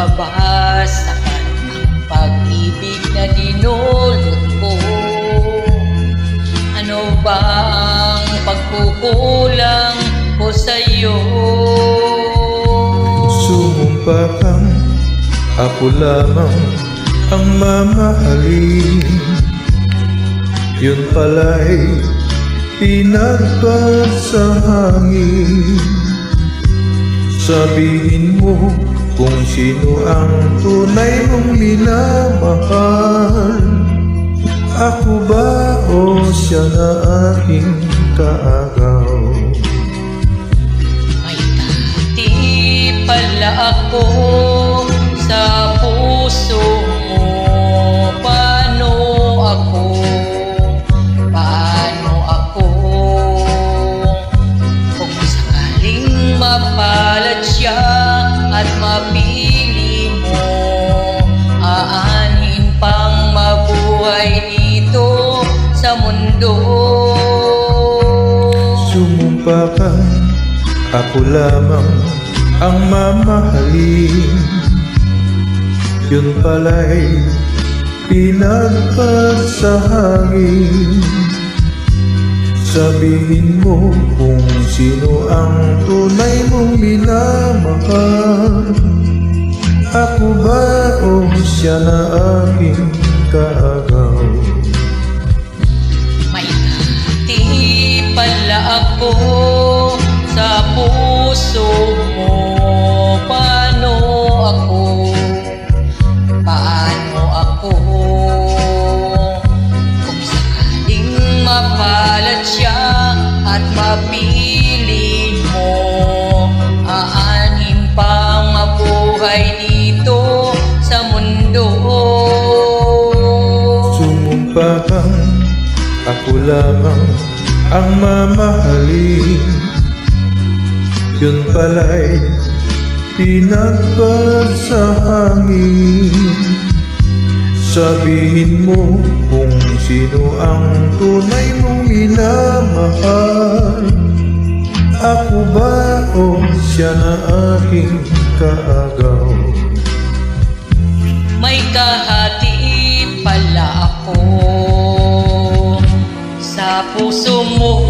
mabasakan ang pag-ibig na dinulot ko. Ano ba ang pagkukulang ko sa'yo? Sumumpa kang ako lamang ang mamahalin. Yun pala'y pinagpag sa hangin. Sabihin mo kung sino ang tunay mong minamahal. Ako ba o siya na aking kaagaw? May dati pala ako sa puso mo. Paano ako? Paano ako? Kung sakaling mapalad siya at mapili mo, aanhin pang mabuhay dito sa mundo. Sumumpa kang ako lamang ang mamahalin. Yun pala'y pinagpag sa hangin. Sabihin mo kung sino ang tunay mong minamahal. Ako ba o siya na aking kaagaw? May dati pala ako sa puso mo. Paano ako? Paano ako? Kung sakaling mapalad siya at mapili mo, aanhin pang mabuhay dito sa mundo. Sumumpa kang ako lamang ang mamahalin. Yun pala'y pinagpag sa hangin. Sabihin mo kung sino ang tunay mong minamahal. Ako ba o siya na aking kaagaw? May kahati pala ako sa puso mo.